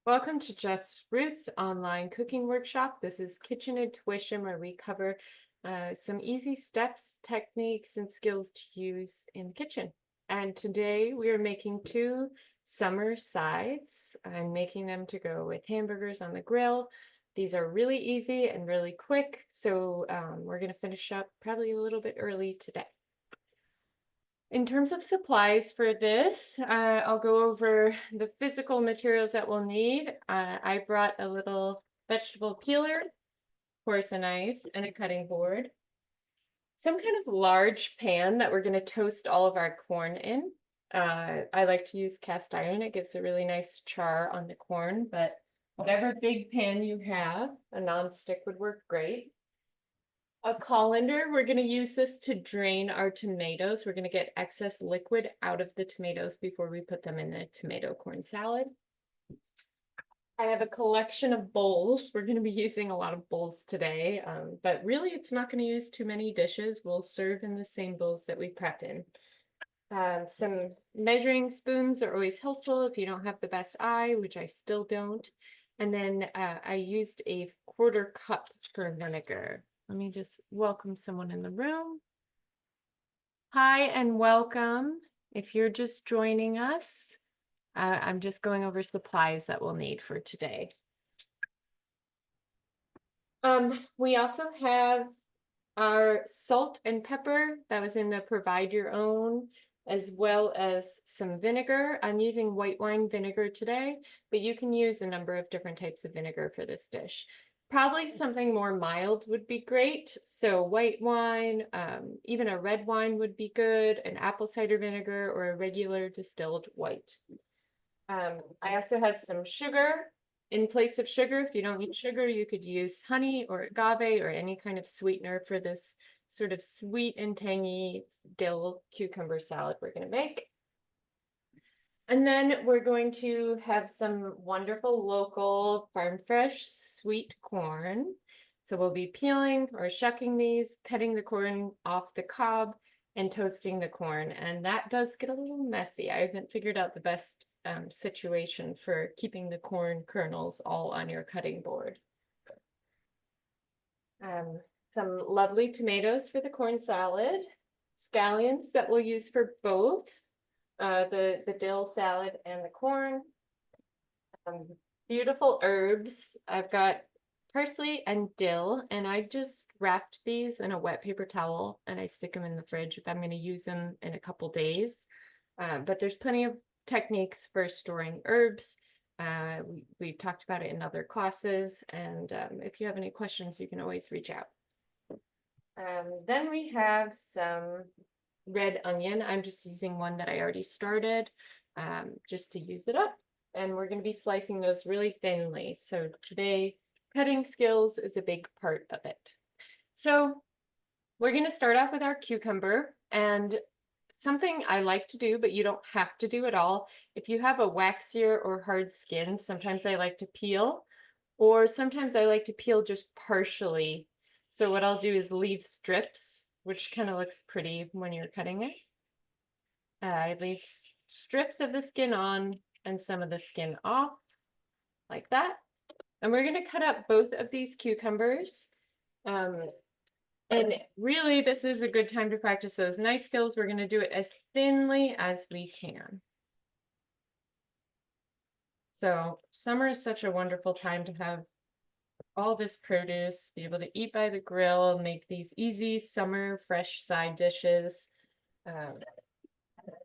Welcome to Just Roots online cooking workshop. This is Kitchen Intuition, where we cover some easy steps, techniques, and skills to use in the kitchen. And today we are making two summer sides. I'm making them to go with hamburgers on the grill. These are really easy and really quick, so we're going to finish up probably a little bit early today. In terms of supplies for this, I'll go over the physical materials that we'll need. I brought a little vegetable peeler, of course, a knife, and a cutting board. Some kind of large pan that we're going to toast all of our corn in. I like to use cast iron. It gives a really nice char on the corn, but whatever big pan you have, a non-stick would work great. A colander, we're going to use this to drain our tomatoes. We're going to get excess liquid out of the tomatoes before we put them in the tomato corn salad. I have a collection of bowls. We're going to be using a lot of bowls today, but really it's not going to use too many dishes. We'll serve in the same bowls that we prep in. Some measuring spoons are always helpful if you don't have the best eye, which I still don't. And then I used a 1/4 cup for vinegar. Let me just welcome someone in the room. Hi and welcome. If you're just joining us, I'm just going over supplies that we'll need for today. We also have our salt and pepper that was in the provide your own, as well as some vinegar. I'm using white wine vinegar today, but you can use a number of different types of vinegar for this dish. Probably something more mild would be great. So white wine, even a red wine would be good, an apple cider vinegar, or a regular distilled white. I also have some sugar. In place of sugar, if you don't eat sugar, you could use honey or agave or any kind of sweetener for this sort of sweet and tangy dill cucumber salad we're going to make. And then we're going to have some wonderful local farm fresh sweet corn. So we'll be peeling or shucking these, cutting the corn off the cob, and toasting the corn. And that does get a little messy. I haven't figured out the best situation for keeping the corn kernels all on your cutting board. Some lovely tomatoes for the corn salad, scallions that we'll use for both the dill salad and the corn. Beautiful herbs. I've got parsley and dill, and I just wrapped these in a wet paper towel and I stick them in the fridge if I'm going to use them in a couple days. But there's plenty of techniques for storing herbs. We've talked about it in other classes, and if you have any questions, you can always reach out. Then we have some red onion. I'm just using one that I already started just to use it up. And we're going to be slicing those really thinly. So today, cutting skills is a big part of it. So we're going to start off with our cucumber, and something I like to do, but you don't have to do it all. If you have a waxier or hard skin, sometimes I like to peel, or sometimes I like to peel just partially. So what I'll do is leave strips, which kind of looks pretty when you're cutting it. I leave strips of the skin on and some of the skin off, like that. And we're going to cut up both of these cucumbers. And really, this is a good time to practice those knife skills. We're going to do it as thinly as we can. So summer is such a wonderful time to have all this produce, be able to eat by the grill, make these easy summer fresh side dishes.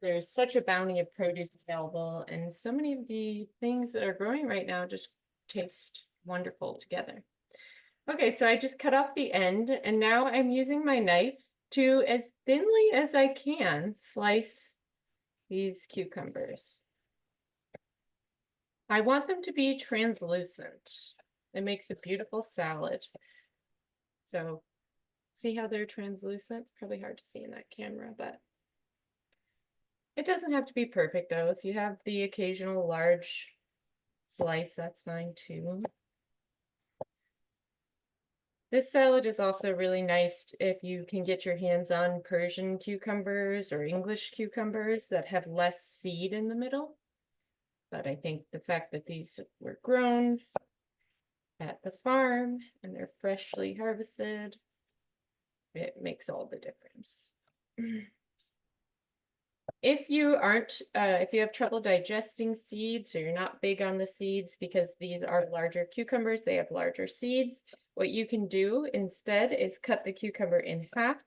There's such a bounty of produce available, and so many of the things that are growing right now just taste wonderful together. Okay, so I just cut off the end, and now I'm using my knife to, as thinly as I can, slice these cucumbers. I want them to be translucent. It makes a beautiful salad. So see how they're translucent? It's probably hard to see in that camera, but it doesn't have to be perfect though. If you have the occasional large slice, that's fine too. This salad is also really nice if you can get your hands on Persian cucumbers or English cucumbers that have less seed in the middle. But I think the fact that these were grown at the farm and they're freshly harvested, it makes all the difference. If you aren't, if you have trouble digesting seeds, or you're not big on the seeds because these are larger cucumbers, they have larger seeds, what you can do instead is cut the cucumber in half.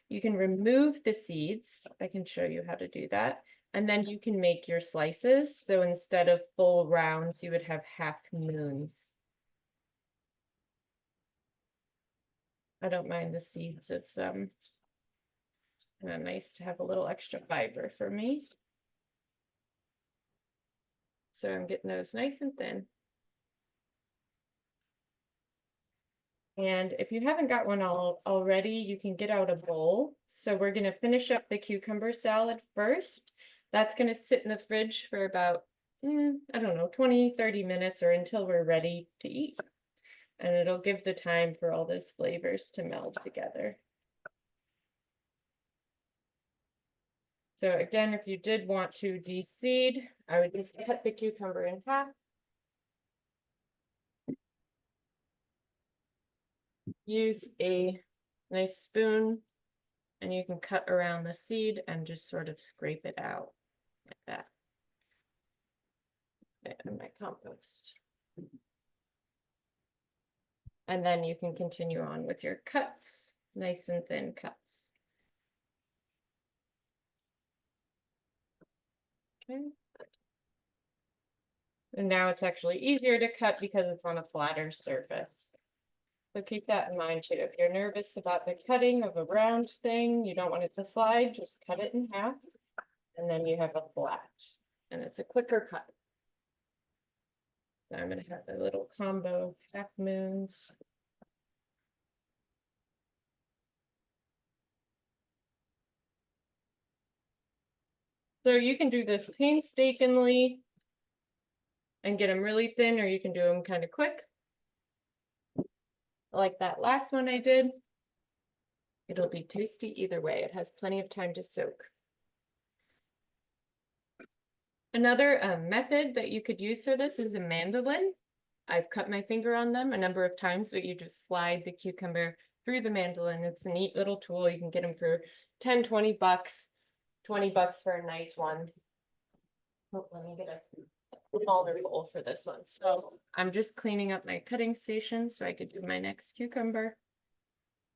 You can remove the seeds. I can show you how to do that. And then you can make your slices. So instead of full rounds, you would have half moons. I don't mind the seeds. It's nice to have a little extra fiber for me. So I'm getting those nice and thin. And if you haven't got one already, you can get out a bowl. So we're going to finish up the cucumber salad first. That's going to sit in the fridge for about, I don't know, 20, 30 minutes or until we're ready to eat. And it'll give the time for all those flavors to meld together. So again, if you did want to de-seed, I would just cut the cucumber in half. Use a nice spoon, and you can cut around the seed and just sort of scrape it out like that. And my compost. And then you can continue on with your cuts, nice and thin cuts. Okay. And now it's actually easier to cut because it's on a flatter surface. So keep that in mind too. If you're nervous about the cutting of a round thing, you don't want it to slide, just cut it in half. And then you have a flat. And it's a quicker cut. So I'm going to have a little combo of half moons. So you can do this painstakingly and get them really thin, or you can do them kind of quick. Like that last one I did. It'll be tasty either way. It has plenty of time to soak. Another method that you could use for this is a mandolin. I've cut my finger on them a number of times, but you just slide the cucumber through the mandolin. It's a neat little tool. You can get them for 10, 20 bucks, 20 bucks for a nice one. Oh, let me get a smaller bowl for this one. So I'm just cleaning up my cutting station so I could do my next cucumber.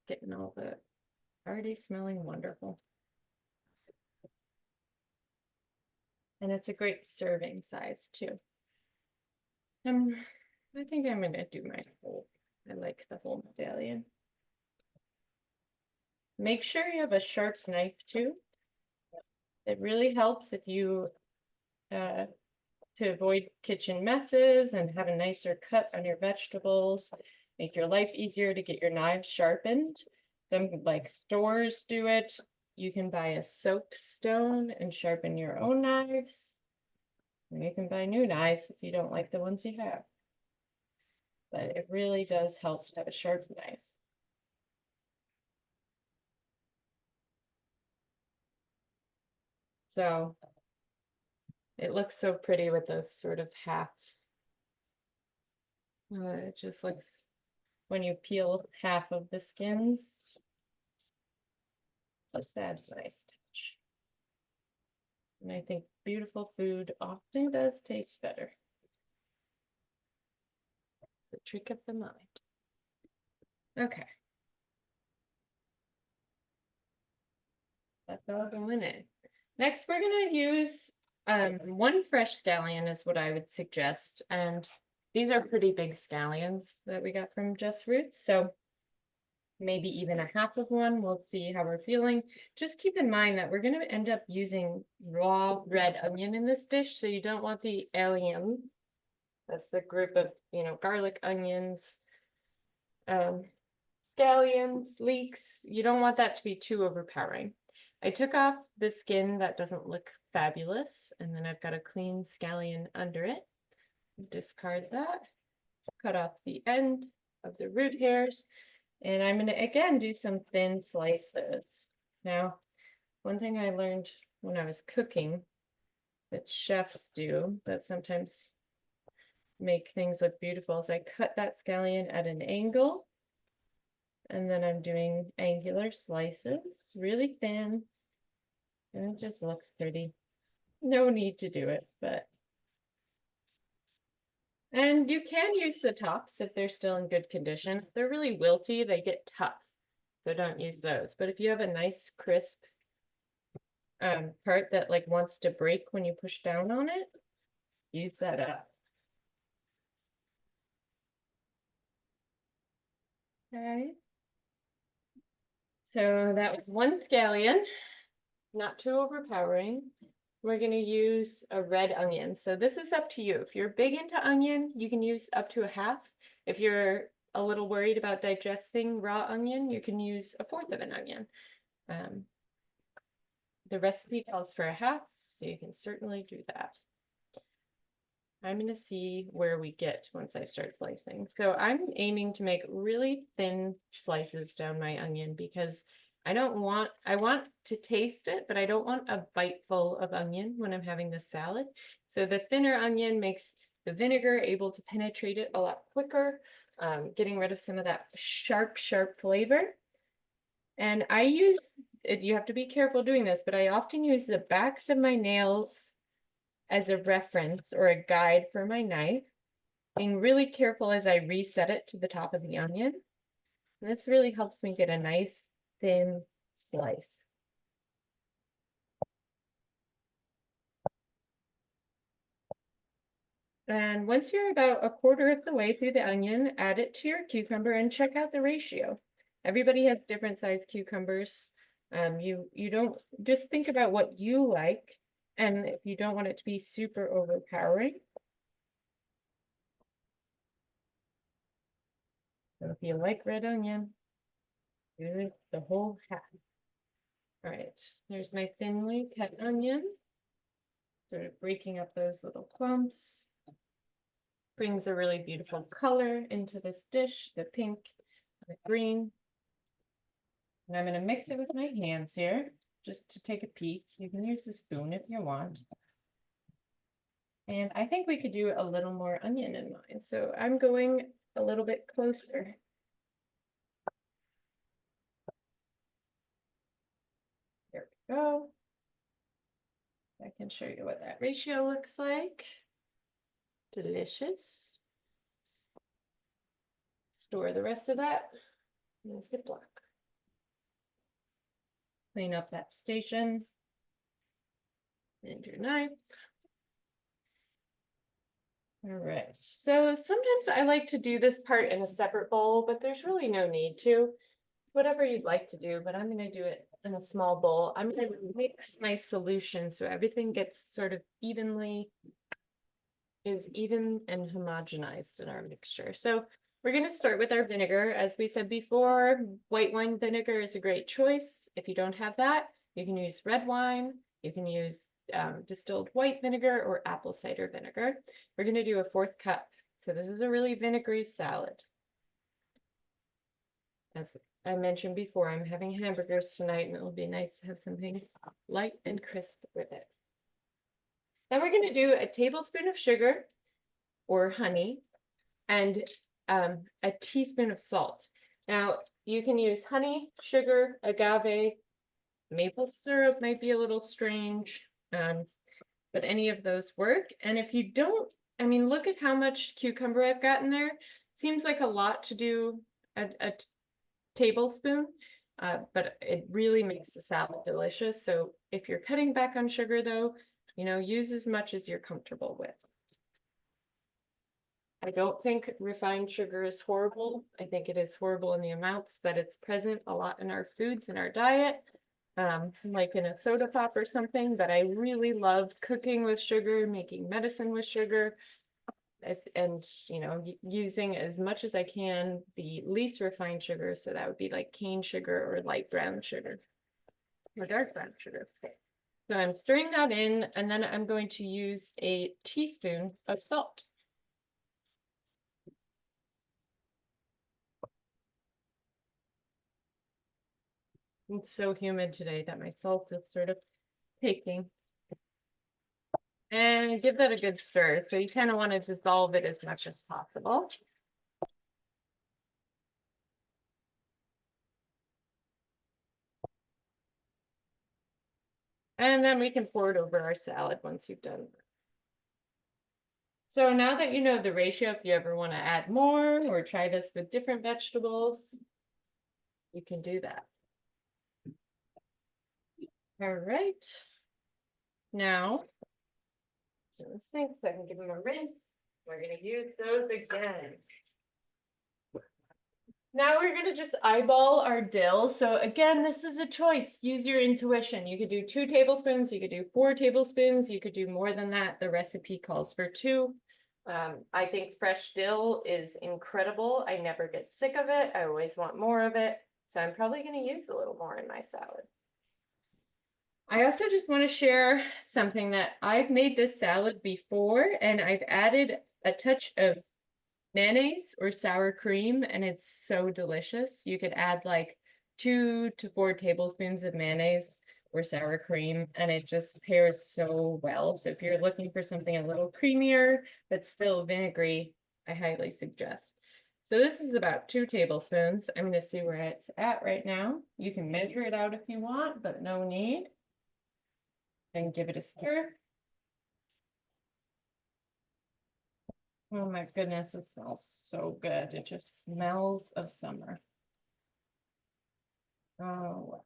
Getting all the already smelling wonderful. And it's a great serving size too. I think I'm gonna do my whole, I like the whole medallion. Make sure you have a sharp knife too. It really helps if you, to avoid kitchen messes and have a nicer cut on your vegetables, make your life easier to get your knives sharpened. Some like stores do it. You can buy a soapstone and sharpen your own knives. And you can buy new knives if you don't like the ones you have. But it really does help to have a sharp knife. So it looks so pretty with those sort of half. It just looks, when you peel half of the skins, just adds a nice touch. And I think beautiful food often does taste better. It's the trick of the mind. Okay. That's all going in. Next, we're going to use one fresh scallion is what I would suggest. And these are pretty big scallions that we got from Just Roots. So maybe even a half of one. We'll see how we're feeling. Just keep in mind that we're going to end up using raw red onion in this dish. So you don't want the allium. That's the group of, garlic, onions, scallions, leeks. You don't want that to be too overpowering. I took off the skin that doesn't look fabulous, and then I've got a clean scallion under it. Discard that. Cut off the end of the root hairs, and I'm going to again do some thin slices. Now, one thing I learned when I was cooking that chefs do that sometimes make things look beautiful is I cut that scallion at an angle, and then I'm doing angular slices, really thin, and it just looks pretty. No need to do it, but and you can use the tops if they're still in good condition. If they're really wilty, they get tough, so don't use those. But if you have a nice crisp part that like wants to break when you push down on it, use that up. Okay. So that was one scallion, not too overpowering. We're going to use a red onion. So this is up to you. If you're big into onion, you can use up to a half. If you're a little worried about digesting raw onion, you can use a fourth of an onion. The recipe calls for a half, so you can certainly do that. I'm going to see where we get once I start slicing. So I'm aiming to make really thin slices down my onion because I want to taste it, but I don't want a bite full of onion when I'm having this salad. So the thinner onion makes the vinegar able to penetrate it a lot quicker, getting rid of some of that sharp flavor. And I use, you have to be careful doing this, but I often use the backs of my nails as a reference or a guide for my knife, being really careful as I reset it to the top of the onion. And this really helps me get a nice thin slice. And once you're about a quarter of the way through the onion, add it to your cucumber and check out the ratio. Everybody has different size cucumbers. You don't just think about what you like, and if you don't want it to be super overpowering. So if you like red onion, do the whole half. All right, there's my thinly cut onion. Sort of breaking up those little clumps. Brings a really beautiful color into this dish, the pink, the green. And I'm going to mix it with my hands here, just to take a peek. You can use a spoon if you want. And I think we could do a little more onion in mine. So I'm going a little bit closer. There we go. I can show you what that ratio looks like. Delicious. Store the rest of that in a Ziploc. Clean up that station and your knife. All right, so sometimes I like to do this part in a separate bowl, but there's really no need to. Whatever you'd like to do, but I'm going to do it in a small bowl. I'm going to mix my solution so everything gets sort of even and homogenized in our mixture. So we're going to start with our vinegar. As we said before, white wine vinegar is a great choice. If you don't have that, you can use red wine. You can use distilled white vinegar or apple cider vinegar. We're going to do a fourth cup. So this is a really vinegary salad. As I mentioned before, I'm having hamburgers tonight, and it'll be nice to have something light and crisp with it. Then we're going to do a tablespoon of sugar or honey and a teaspoon of salt. Now, you can use honey, sugar, agave, maple syrup might be a little strange, but any of those work. And if you don't, I mean, look at how much cucumber I've got in there. Seems like a lot to do a tablespoon, but it really makes the salad delicious. So if you're cutting back on sugar though, use as much as you're comfortable with. I don't think refined sugar is horrible. I think it is horrible in the amounts that it's present a lot in our foods and our diet, like in a soda pop or something, but I really love cooking with sugar, making medicine with sugar, and using as much as I can the least refined sugar. So that would be like cane sugar or light brown sugar or dark brown sugar. So I'm stirring that in, and then I'm going to use a teaspoon of salt. It's so humid today that my salt is sort of taking. And give that a good stir. So you kind of want to dissolve it as much as possible. And then we can pour it over our salad once you've done that. So now that you know the ratio, if you ever want to add more or try this with different vegetables, you can do that. All right. Now, so the sink so I can give them a rinse. We're going to use those again. Now we're going to just eyeball our dill. So again, this is a choice. Use your intuition. You could do 2 tablespoons. You could do 4 tablespoons. You could do more than that. The recipe calls for 2. I think fresh dill is incredible. I never get sick of it. I always want more of it. So I'm probably going to use a little more in my salad. I also just want to share something that I've made this salad before, and I've added a touch of mayonnaise or sour cream, and it's so delicious. You could add like 2 to 4 tablespoons of mayonnaise or sour cream, and it just pairs so well. So if you're looking for something a little creamier but still vinegary, I highly suggest. So this is about 2 tablespoons. I'm going to see where it's at right now. You can measure it out if you want, but no need. And give it a stir. Oh my goodness, it smells so good. It just smells of summer. Oh,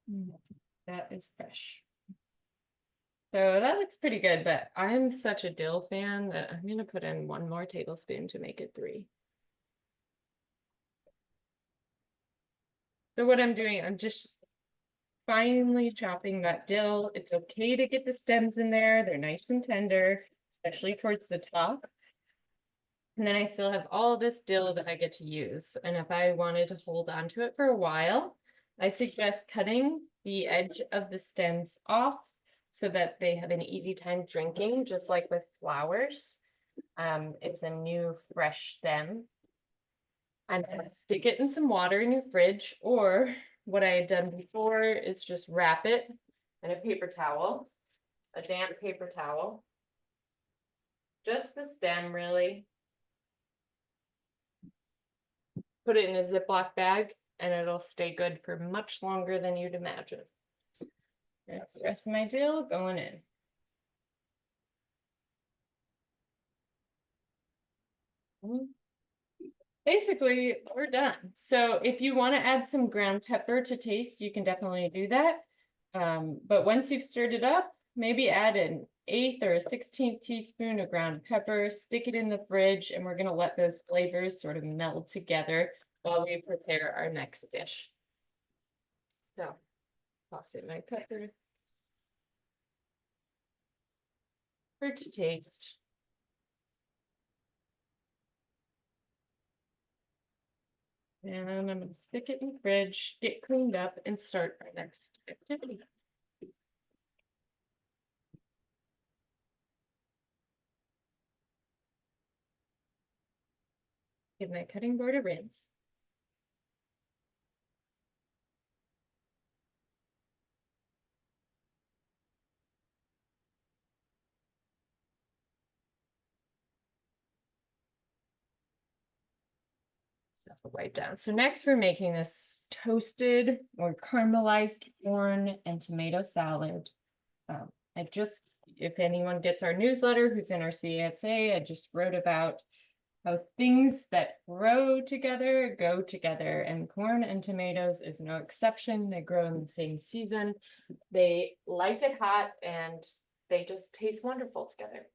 wow. That is fresh. So that looks pretty good, but I'm such a dill fan that I'm going to put in 1 more tablespoon to make it 3. So what I'm doing, I'm just finely chopping that dill. It's okay to get the stems in there. They're nice and tender, especially towards the top. And then I still have all this dill that I get to use. And if I wanted to hold on to it for a while, I suggest cutting the edge of the stems off so that they have an easy time drinking, just like with flowers. It's a new fresh stem. And then stick it in some water in your fridge, or what I had done before is just wrap it in a paper towel, a damp paper towel. Just the stem, really. Put it in a Ziploc bag, and it'll stay good for much longer than you'd imagine. That's the rest of my dill going in. Basically, we're done. So if you want to add some ground pepper to taste, you can definitely do that. But once you've stirred it up, maybe add an 1/8 or a 16th teaspoon of ground pepper, stick it in the fridge, and we're going to let those flavors sort of meld together while we prepare our next dish. So toss in my pepper to taste. And I'm going to stick it in the fridge, get cleaned up, and start our next activity. Give my cutting board a rinse. Stuff will wipe down. So next we're making this toasted or caramelized corn and tomato salad. If anyone gets our newsletter who's in our CSA, I just wrote about how things that grow together go together, and corn and tomatoes is no exception. They grow in the same season. They like it hot and they just taste wonderful together.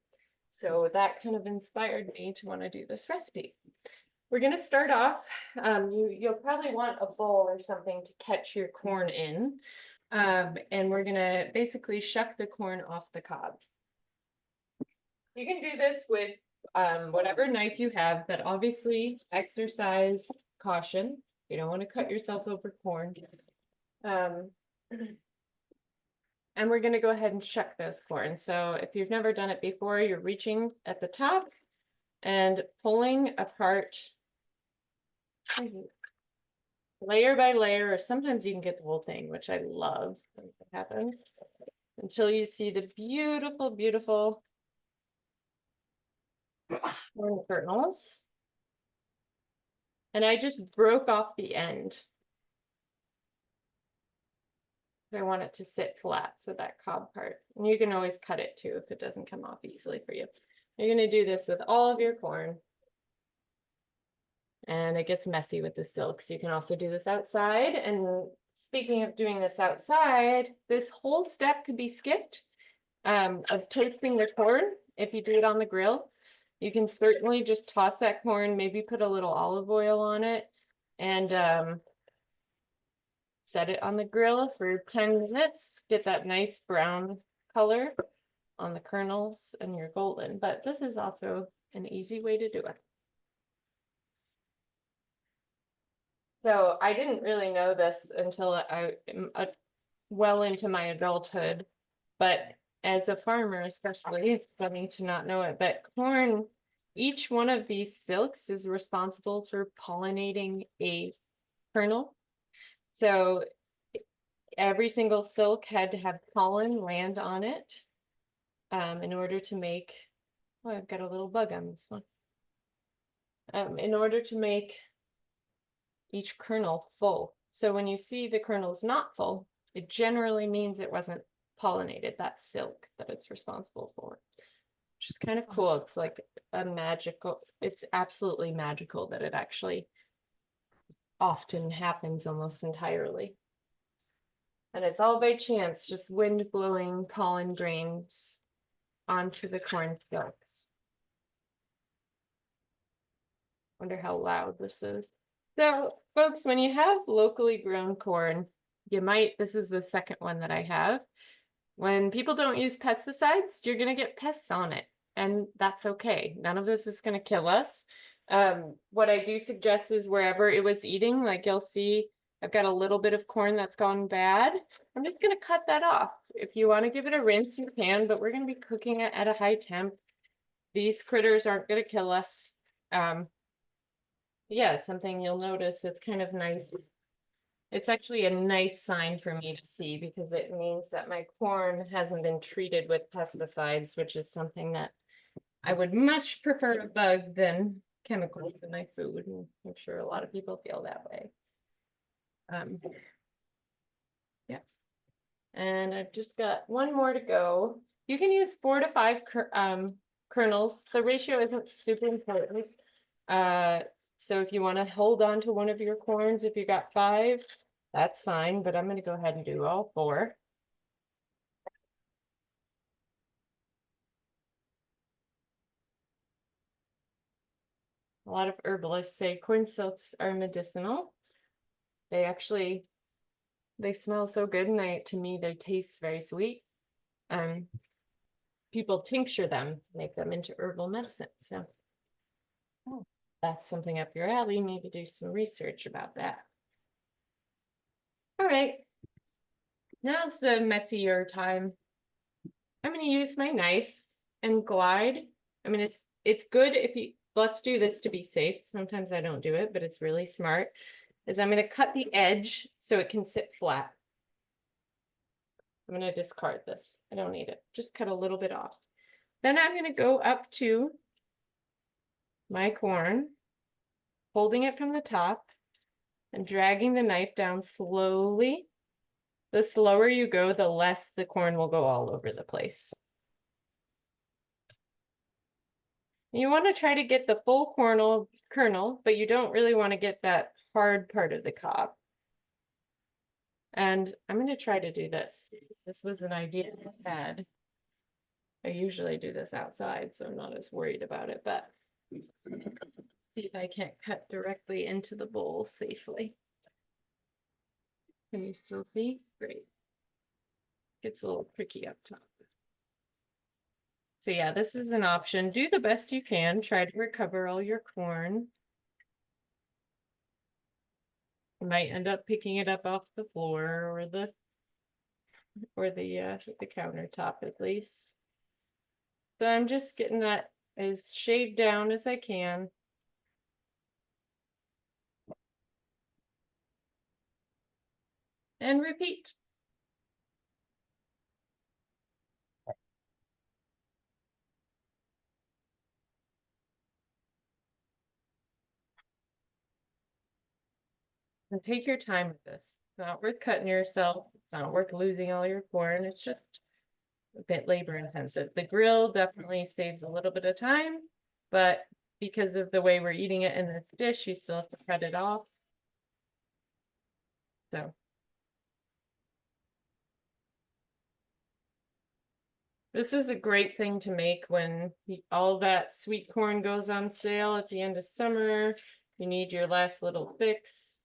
So that kind of inspired me to want to do this recipe. We're going to start off, you'll probably want a bowl or something to catch your corn in. And we're going to basically shuck the corn off the cob. You can do this with whatever knife you have, but obviously exercise caution. You don't want to cut yourself over corn. And we're going to go ahead and shuck those corn. So if you've never done it before, you're reaching at the top and pulling apart layer by layer, or sometimes you can get the whole thing, which I love when it happens, until you see the beautiful, beautiful corn kernels. And I just broke off the end. I want it to sit flat, so that cob part. And you can always cut it too if it doesn't come off easily for you. You're going to do this with all of your corn. And it gets messy with the silk. So you can also do this outside. And speaking of doing this outside, this whole step could be skipped of toasting the corn if you do it on the grill. You can certainly just toss that corn, maybe put a little olive oil on it, and set it on the grill for 10 minutes. Get that nice brown color on the kernels and you're golden. But this is also an easy way to do it. So I didn't really know this until I well into my adulthood, but as a farmer especially, it's funny to not know it, but corn, each one of these silks is responsible for pollinating a kernel. So every single silk had to have pollen land on it in order to make, oh, I've got a little bug on this one. In order to make each kernel full. So when you see the kernels not full, it generally means it wasn't pollinated, that silk that it's responsible for, which is kind of cool. It's like a magical, it's absolutely magical that it actually often happens almost entirely. And it's all by chance, just wind blowing pollen grains onto the corn silks. Wonder how loud this is. So, folks, when you have locally grown corn, you might, this is the second one that I have. When people don't use pesticides, you're going to get pests on it, and that's okay. None of this is going to kill us. What I do suggest is wherever it was eating, like you'll see, I've got a little bit of corn that's gone bad. I'm just going to cut that off. If you want to give it a rinse, you can, but we're going to be cooking it at a high temp. These critters aren't going to kill us. Yeah, something you'll notice, it's kind of nice. It's actually a nice sign for me to see because it means that my corn hasn't been treated with pesticides, which is something that I would much prefer a bug than chemicals in my food. And I'm sure a lot of people feel that way. Yeah. And I've just got one more to go. You can use 4 to 5 kernels. The ratio isn't super important. So if you want to hold on to one of your corns, if you got 5, that's fine, but I'm going to go ahead and do all 4. A lot of herbalists say corn silks are medicinal. They actually, they smell so good, and to me, they taste very sweet. People tincture them, make them into herbal medicine. So that's something up your alley. Maybe do some research about that. All right. Now it's the messier time. I'm going to use my knife and glide. I mean, it's good if you, let's do this to be safe. Sometimes I don't do it, but it's really smart. Is I'm going to cut the edge so it can sit flat. I'm going to discard this. I don't need it. Just cut a little bit off. Then I'm going to go up to my corn, holding it from the top and dragging the knife down slowly. The slower you go, the less the corn will go all over the place. You want to try to get the full kernel, but you don't really want to get that hard part of the cob. And I'm going to try to do this. This was an idea I had. I usually do this outside, so I'm not as worried about it, but see if I can't cut directly into the bowl safely. Can you still see? Great. Gets a little tricky up top. So yeah, this is an option. Do the best you can. Try to recover all your corn. You might end up picking it up off the floor or the countertop at least. So I'm just getting that as shaved down as I can. and repeat. And take your time with this. It's not worth cutting yourself. It's not worth losing all your corn. It's just a bit labor intensive. The grill definitely saves a little bit of time, but because of the way we're eating it in this dish, you still have to cut it off. So this is a great thing to make when all that sweet corn goes on sale at the end of summer. You need your last little fix.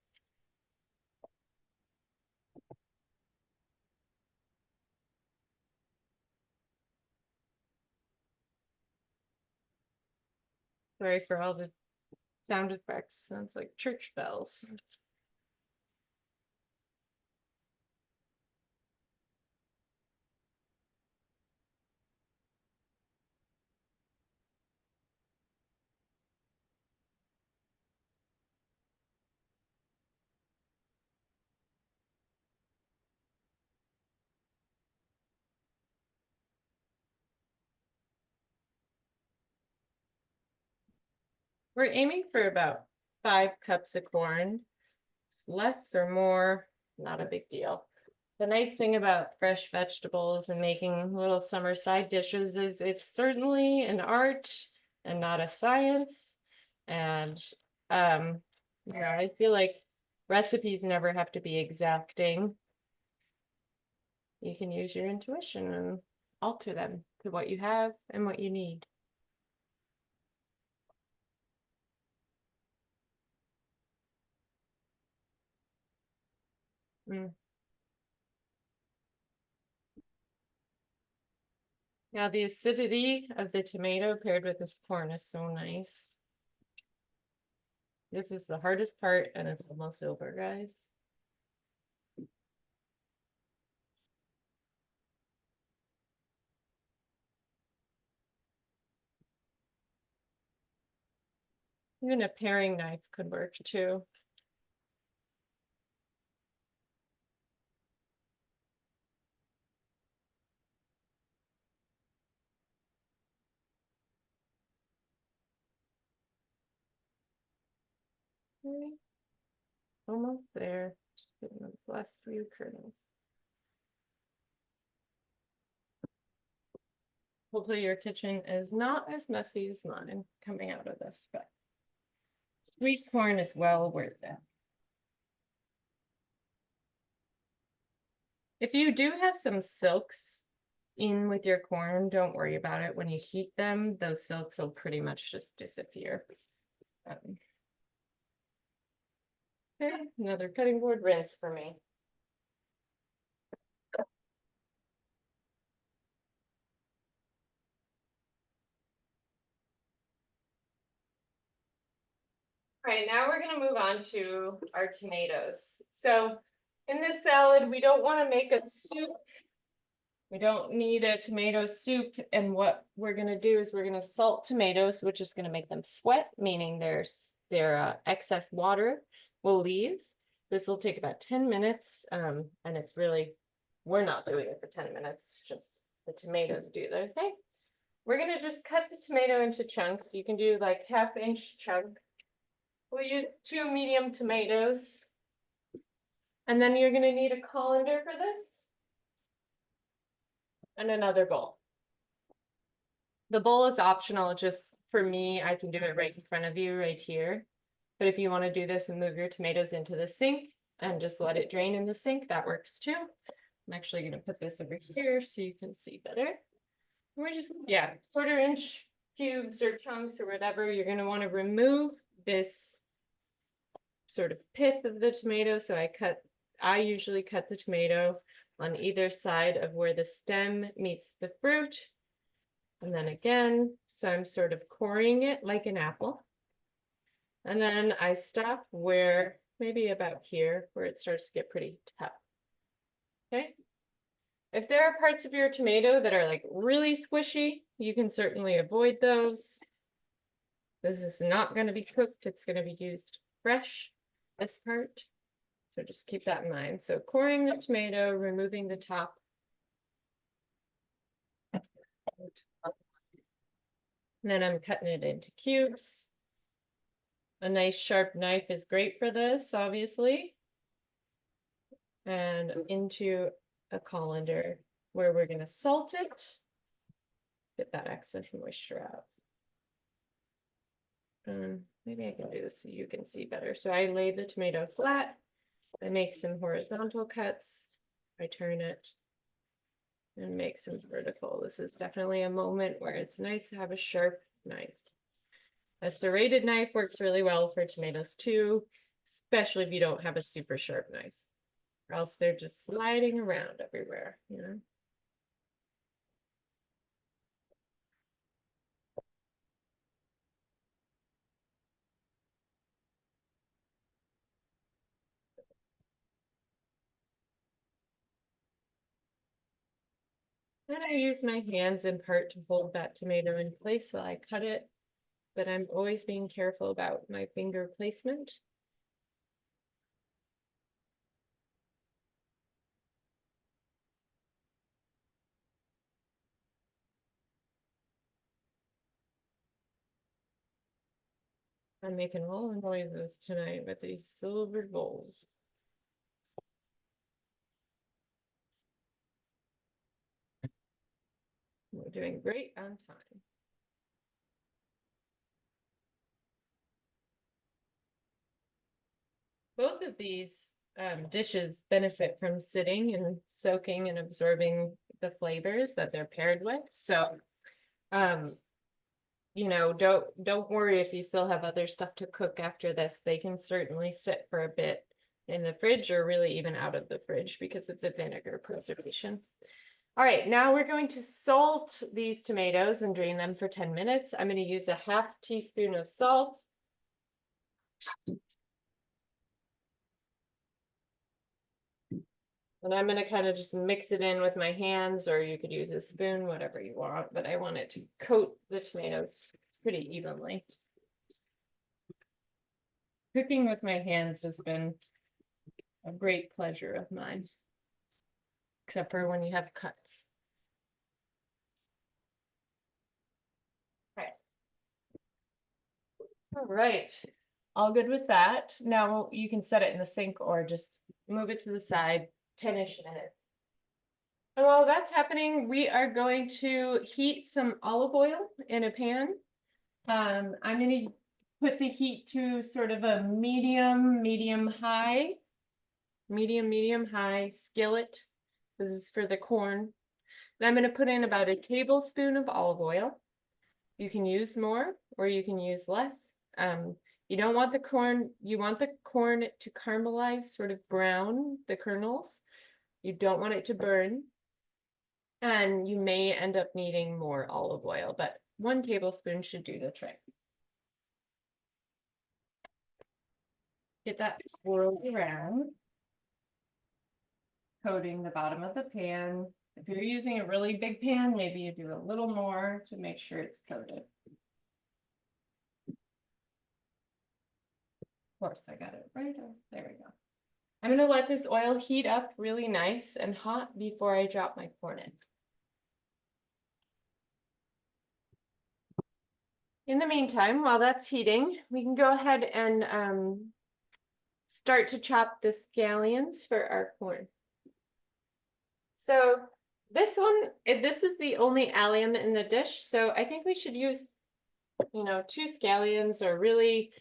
Sorry for all the sound effects. Sounds like church bells. We're aiming for about 5 cups of corn. It's less or more, not a big deal. The nice thing about fresh vegetables and making little summer side dishes is it's certainly an art and not a science. And yeah, I feel like recipes never have to be exacting. You can use your intuition and alter them to what you have and what you need. Mm. Now the acidity of the tomato paired with this corn is so nice. This is the hardest part and it's almost over, guys. Even a paring knife could work too. Okay. Almost there. Just getting those last few kernels. Hopefully your kitchen is not as messy as mine coming out of this, but sweet corn is well worth it. If you do have some silks in with your corn, don't worry about it. When you heat them, those silks will pretty much just disappear. Okay, another cutting board rinse for me. All right, now we're going to move on to our tomatoes. So in this salad, we don't want to make a soup. We don't need a tomato soup. And what we're going to do is we're going to salt tomatoes, which is going to make them sweat, meaning their excess water will leave. This will take about 10 minutes. And it's really, we're not doing it for 10 minutes, just the tomatoes do their thing. We're going to just cut the tomato into chunks. You can do like 1/2-inch chunk. We'll use 2 medium tomatoes. And then you're going to need a colander for this. And another bowl. The bowl is optional, just for me, I can do it right in front of you, right here. But if you want to do this and move your tomatoes into the sink and just let it drain in the sink, that works too. I'm actually going to put this over here so you can see better. We're just, yeah, 1/4-inch cubes or chunks or whatever. You're going to want to remove this sort of pith of the tomato. So I usually cut the tomato on either side of where the stem meets the fruit. And then again, so I'm sort of coring it like an apple. And then I stop where, maybe about here, where it starts to get pretty tough. Okay. If there are parts of your tomato that are like really squishy, you can certainly avoid those. This is not going to be cooked. It's going to be used fresh, this part. So just keep that in mind. So coring the tomato, removing the top. And then I'm cutting it into cubes. A nice sharp knife is great for this, obviously. And into a colander where we're going to salt it. Get that excess moisture out. Maybe I can do this so you can see better. So I lay the tomato flat. I make some horizontal cuts. I turn it and make some vertical. This is definitely a moment where it's nice to have a sharp knife. A serrated knife works really well for tomatoes too, especially if you don't have a super sharp knife, or else they're just sliding around everywhere, you know? And I use my hands in part to hold that tomato in place while I cut it, but I'm always being careful about my finger placement. I'm making all the noises tonight with these silver bowls. We're doing great on time. Both of these dishes benefit from sitting and soaking and absorbing the flavors that they're paired with. So, you know, don't worry if you still have other stuff to cook after this. They can certainly sit for a bit in the fridge or really even out of the fridge because it's a vinegar preservation. All right, now we're going to salt these tomatoes and drain them for 10 minutes. I'm going to use a ½ teaspoon of salt. And I'm going to kind of just mix it in with my hands, or you could use a spoon, whatever you want, but I want it to coat the tomatoes pretty evenly. Cooking with my hands has been a great pleasure of mine, except for when you have cuts. All right, all good with that. Now you can set it in the sink or just move it to the side, 10-ish minutes. And while that's happening, we are going to heat some olive oil in a pan. I'm going to put the heat to sort of a medium high skillet. This is for the corn. And I'm going to put in about a tablespoon of olive oil. You can use more or you can use less. You don't want the corn, you want the corn to caramelize, sort of brown, the kernels. You don't want it to burn. And you may end up needing more olive oil, but 1 tablespoon should do the trick. Get that swirled around, coating the bottom of the pan. If you're using a really big pan, maybe you do a little more to make sure it's coated. Of course, I got it right there. There we go. I'm going to let this oil heat up really nice and hot before I drop my corn in. In the meantime, while that's heating, we can go ahead and start to chop the scallions for our corn. So this one, this is the only allium in the dish, so I think we should use, you know, 2 scallions, or really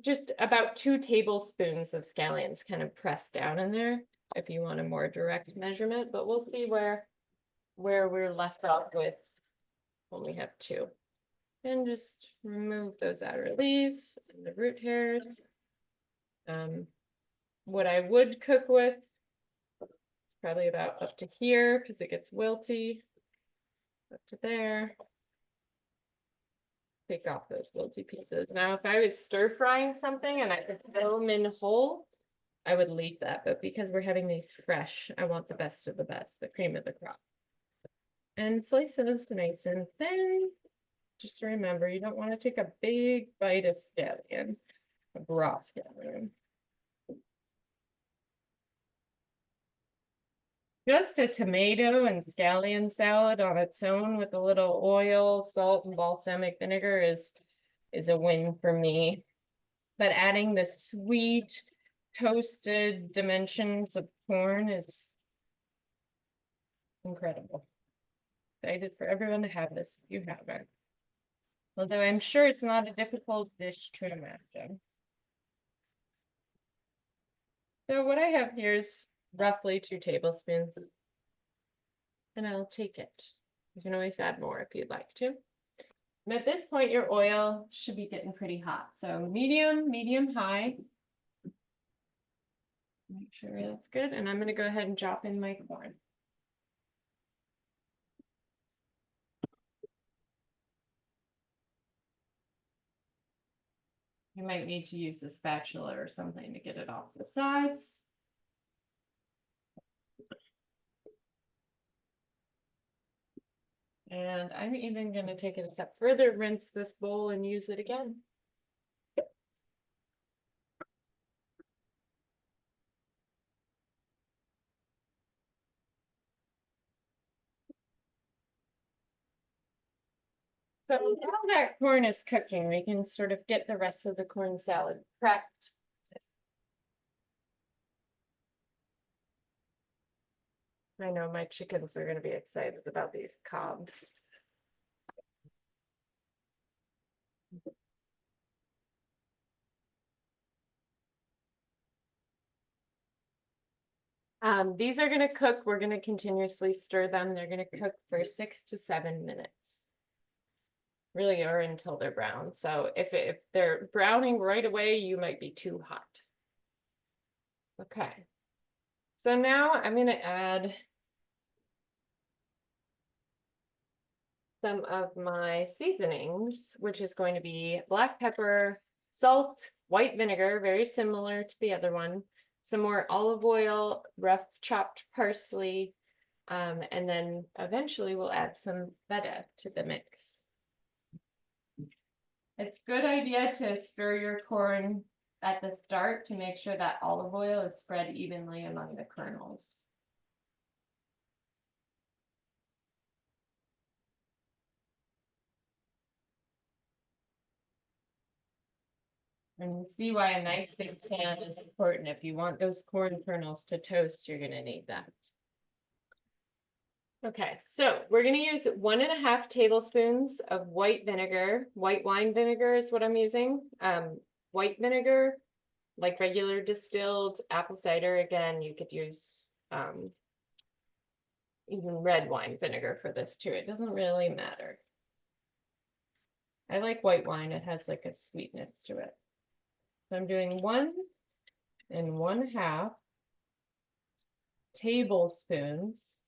just about 2 tablespoons of scallions kind of pressed down in there if you want a more direct measurement, but we'll see where we're left off with when we have 2. And just remove those outer leaves and the root hairs. What I would cook with is probably about up to here because it gets wilty. Up to there. Take off those wilty pieces. Now, if I was stir frying something and I could fill them in whole, I would leave that. But because we're having these fresh, I want the best of the best, the cream of the crop. And slice those nice and thin. Just remember, you don't want to take a big bite of scallion, a raw scallion. Just a tomato and scallion salad on its own with a little oil, salt, and balsamic vinegar is a win for me. But adding the sweet, toasted dimensions of corn is incredible. Excited for everyone to have this if you haven't. Although I'm sure it's not a difficult dish to imagine. So what I have here is roughly 2 tablespoons. And I'll take it. You can always add more if you'd like to. And at this point, your oil should be getting pretty hot. So medium, high. Make sure that's good. And I'm going to go ahead and drop in my corn. You might need to use a spatula or something to get it off the sides. And I'm even going to take it a step further, rinse this bowl and use it again. So now that corn is cooking, we can sort of get the rest of the corn salad prepped. I know my chickens are going to be excited about these cobs. These are going to cook. We're going to continuously stir them. They're going to cook for 6 to 7 minutes. Really, or until they're brown. So if they're browning right away, you might be too hot. Okay. So now I'm going to add some of my seasonings, which is going to be black pepper, salt, white vinegar, very similar to the other one, some more olive oil, rough chopped parsley, and then eventually we'll add some feta to the mix. It's a good idea to stir your corn at the start to make sure that olive oil is spread evenly among the kernels. And you see why a nice big pan is important. If you want those corn kernels to toast, you're going to need that. Okay, so we're going to use 1.5 tablespoons of white vinegar. White wine vinegar is what I'm using. White vinegar, like regular distilled apple cider. Again, you could use even red wine vinegar for this too. It doesn't really matter. I like white wine. It has like a sweetness to it. So I'm doing 1 1/2 tablespoons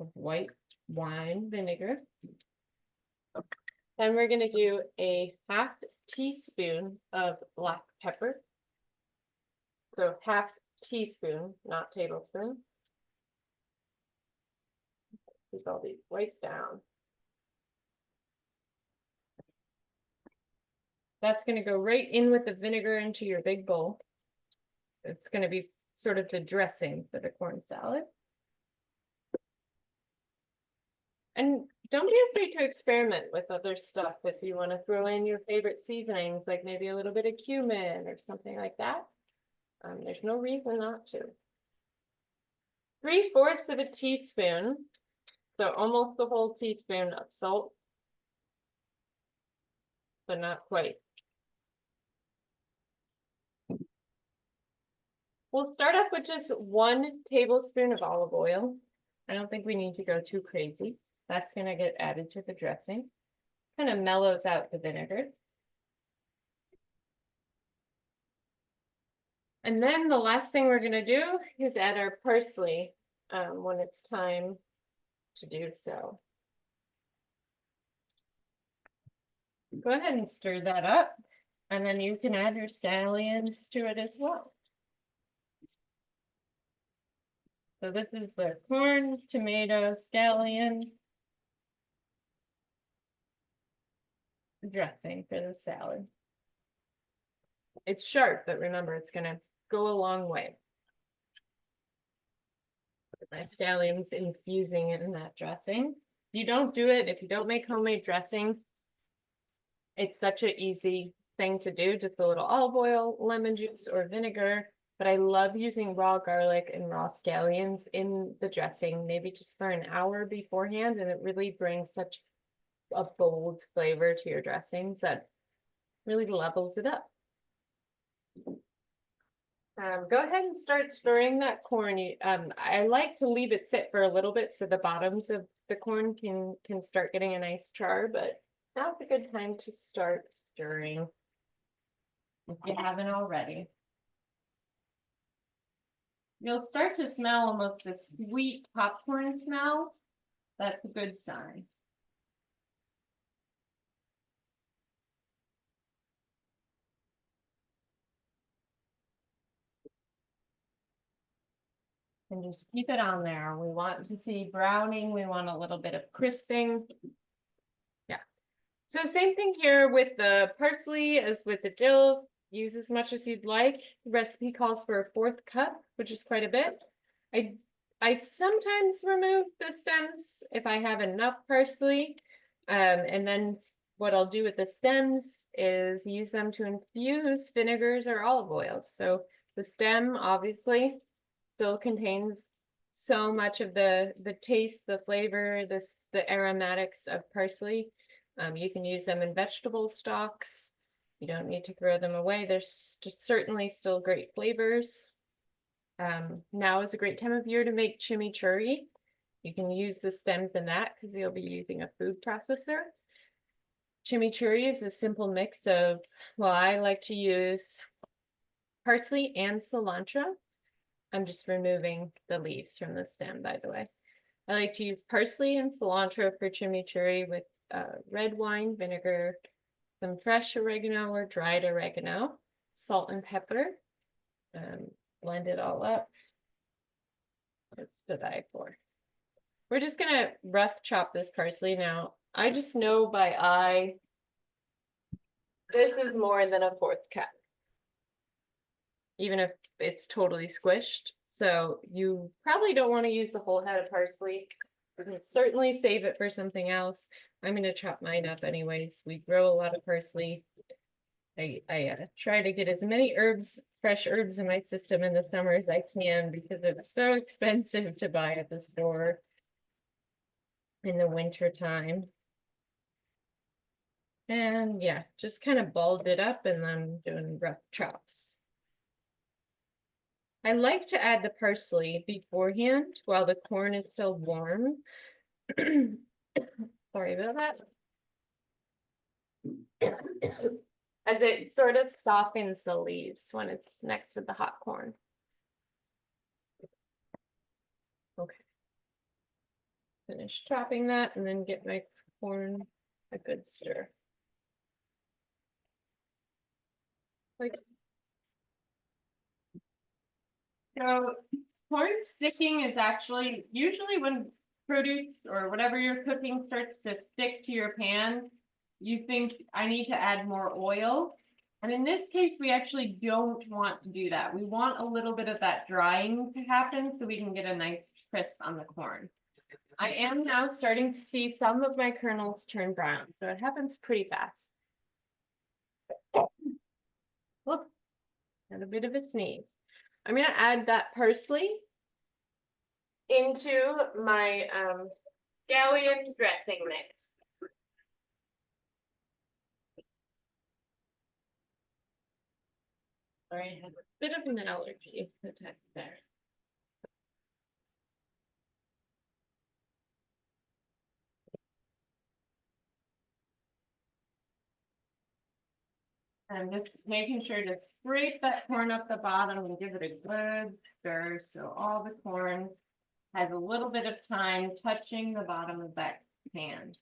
of white wine vinegar. Then we're going to do a 1/2 teaspoon of black pepper. So 1/2 teaspoon, not tablespoon. Keep all these wiped down. That's going to go right in with the vinegar into your big bowl. It's going to be sort of the dressing for the corn salad. And don't be afraid to experiment with other stuff if you want to throw in your favorite seasonings, like maybe a little bit of cumin or something like that. There's no reason not to. 3/4 of a teaspoon, so almost the whole teaspoon of salt, but not quite. We'll start off with just 1 tablespoon of olive oil. I don't think we need to go too crazy. That's going to get added to the dressing. Kind of mellows out the vinegar. And then the last thing we're going to do is add our parsley when it's time to do so. Go ahead and stir that up, and then you can add your scallions to it as well. So this is the corn, tomato, scallion dressing for the salad. It's sharp, but remember, it's going to go a long way. My scallions infusing in that dressing. If you don't do it, if you don't make homemade dressing, it's such an easy thing to do, just a little olive oil, lemon juice, or vinegar. But I love using raw garlic and raw scallions in the dressing, maybe just for an hour beforehand, and it really brings such a bold flavor to your dressings that really levels it up. Go ahead and start stirring that corn. I like to leave it sit for a little bit so the bottoms of the corn can start getting a nice char, but now's a good time to start stirring if you haven't already. You'll start to smell almost a sweet popcorn smell. That's a good sign. And just keep it on there. We want to see browning. We want a little bit of crisping. Yeah. So same thing here with the parsley as with the dill. Use as much as you'd like. The recipe calls for a 1/4 cup, which is quite a bit. I sometimes remove the stems if I have enough parsley. And then what I'll do with the stems is use them to infuse vinegars or olive oils. So the stem obviously still contains so much of the taste, the flavor, the aromatics of parsley. You can use them in vegetable stocks. You don't need to throw them away. There's certainly still great flavors. Now is a great time of year to make chimichurri. You can use the stems in that because you'll be using a food processor. Chimichurri is a simple mix of, well, I like to use parsley and cilantro. I'm just removing the leaves from the stem, by the way. I like to use parsley and cilantro for chimichurri with red wine vinegar, some fresh oregano or dried oregano, salt and pepper. Blend it all up. It's the eye for. We're just gonna rough chop this parsley now. I just know by eye, this is more than a 1/4 cup, even if it's totally squished. So you probably don't want to use the whole head of parsley. You can certainly save it for something else. I'm gonna chop mine up anyways. We grow a lot of parsley. I try to get as many fresh herbs in my system in the summer as I can because it's so expensive to buy at the store in the winter time. And yeah, just kind of balled it up and then doing rough chops. I like to add the parsley beforehand while the corn is still warm. Sorry about that. As it sort of softens the leaves when it's next to the hot corn. Okay. Finish chopping that and then get my corn a good stir. So corn sticking is actually usually when produce or whatever you're cooking starts to stick to your pan, you think I need to add more oil. And in this case, we actually don't want to do that. We want a little bit of that drying to happen so we can get a nice crisp on the corn. I am now starting to see some of my kernels turn brown, so it happens pretty fast. Look, had a bit of a sneeze. I'm gonna add that parsley into my scallion dressing mix. Sorry, I have a bit of an allergy attack there. I'm just making sure to scrape that corn up the bottom and give it a good stir so all the corn has a little bit of time touching the bottom of that pan.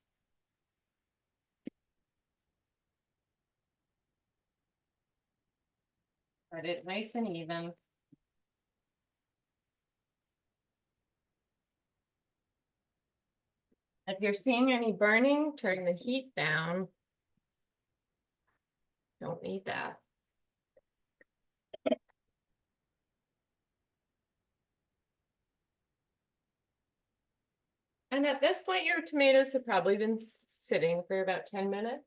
Spread it nice and even. If you're seeing any burning, turn the heat down. Don't need that. And at this point, your tomatoes have probably been sitting for about 10 minutes.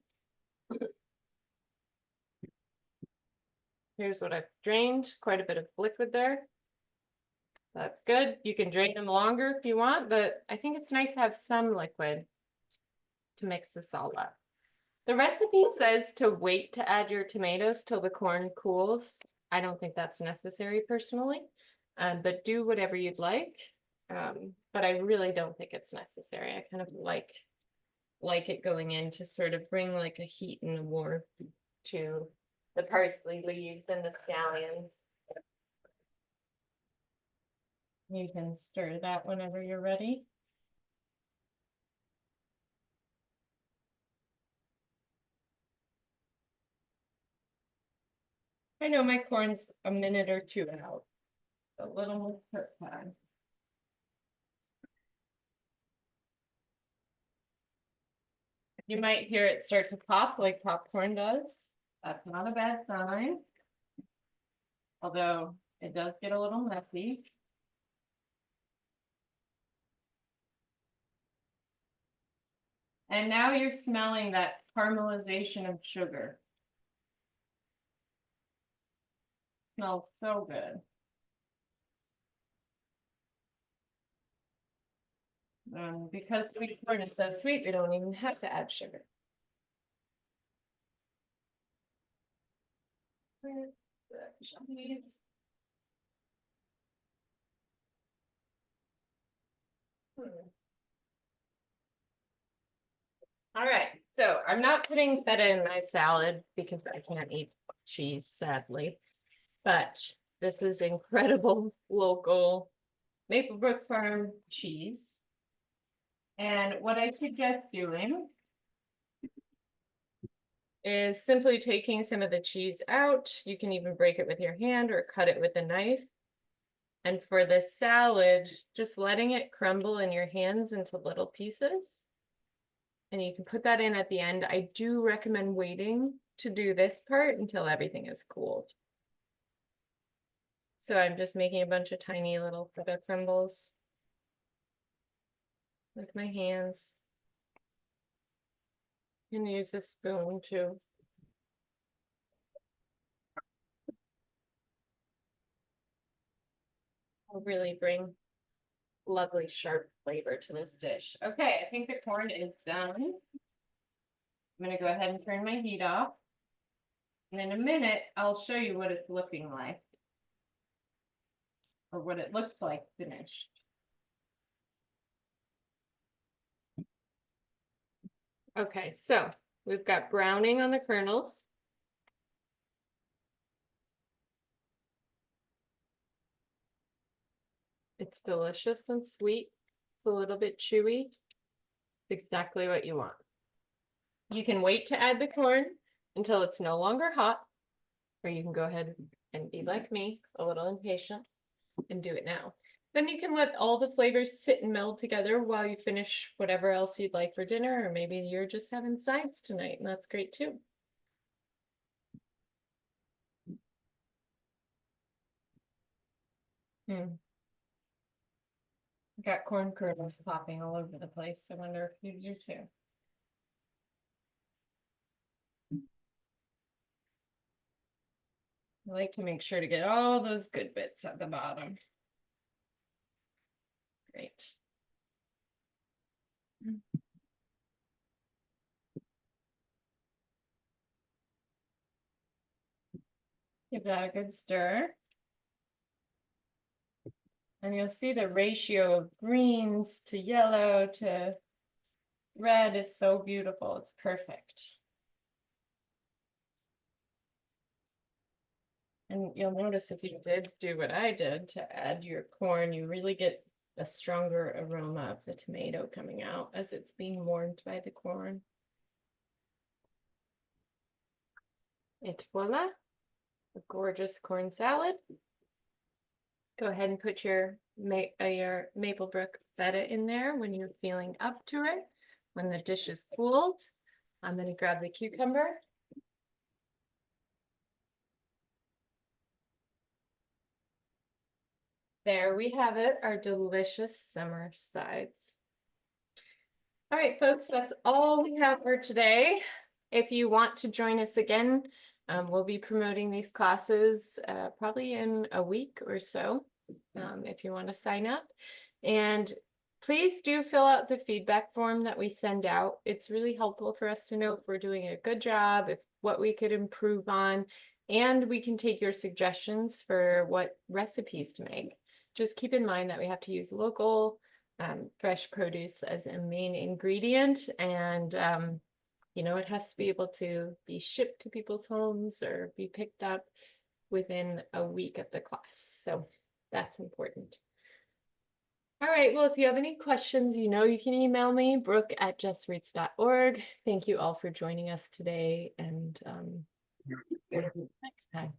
Here's what I've drained, quite a bit of liquid there. That's good. You can drain them longer if you want, but I think it's nice to have some liquid to mix this all up. The recipe says to wait to add your tomatoes till the corn cools. I don't think that's necessary personally, but do whatever you'd like. But I really don't think it's necessary. I kind of like it going in to sort of bring like a heat and a warmth to the parsley leaves and the scallions. You can stir that whenever you're ready. I know my corn's a minute or two out. A little more prep time. You might hear it start to pop like popcorn does. That's not a bad sign. Although it does get a little messy. And now you're smelling that caramelization of sugar. Smells so good. Because sweet corn is so sweet, we don't even have to add sugar. All right, so I'm not putting feta in my salad because I can't eat cheese, sadly. But this is incredible local Maplebrook Farm cheese. And what I suggest doing is simply taking some of the cheese out. You can even break it with your hand or cut it with a knife. And for the salad, just letting it crumble in your hands into little pieces. And you can put that in at the end. I do recommend waiting to do this part until everything is cooled. So I'm just making a bunch of tiny little feta crumbles with my hands. You can use a spoon too. Will really bring lovely sharp flavor to this dish. Okay, I think the corn is done. I'm going to go ahead and turn my heat off. And in a minute, I'll show you what it's looking like. Or what it looks like finished. Okay, so we've got browning on the kernels. It's delicious and sweet. It's a little bit chewy. Exactly what you want. You can wait to add the corn until it's no longer hot, or you can go ahead and be like me, a little impatient, and do it now. Then you can let all the flavors sit and meld together while you finish whatever else you'd like for dinner, or maybe you're just having sides tonight, and that's great too. Got corn kernels popping all over the place. I wonder if you do too. I like to make sure to get all those good bits at the bottom. Great. Give that a good stir. And you'll see the ratio of greens to yellow to red is so beautiful. It's perfect. And you'll notice if you did do what I did to add your corn, you really get a stronger aroma of the tomato coming out as it's being warmed by the corn. Et voila, a gorgeous corn salad. Go ahead and put your Maplebrook feta in there when you're feeling up to it. When the dish is cooled, I'm going to grab the cucumber. There we have it, our delicious summer sides. All right, folks, that's all we have for today. If you want to join us again, we'll be promoting these classes probably in a week or so, if you want to sign up. And please do fill out the feedback form that we send out. It's really helpful for us to know if we're doing a good job, if what we could improve on, and we can take your suggestions for what recipes to make. Just keep in mind that we have to use local fresh produce as a main ingredient, and it has to be able to be shipped to people's homes or be picked up within a week of the class. So that's important. All right, well, if you have any questions, you can email me, brooke@justreads.org. Thank you all for joining us today, and next time.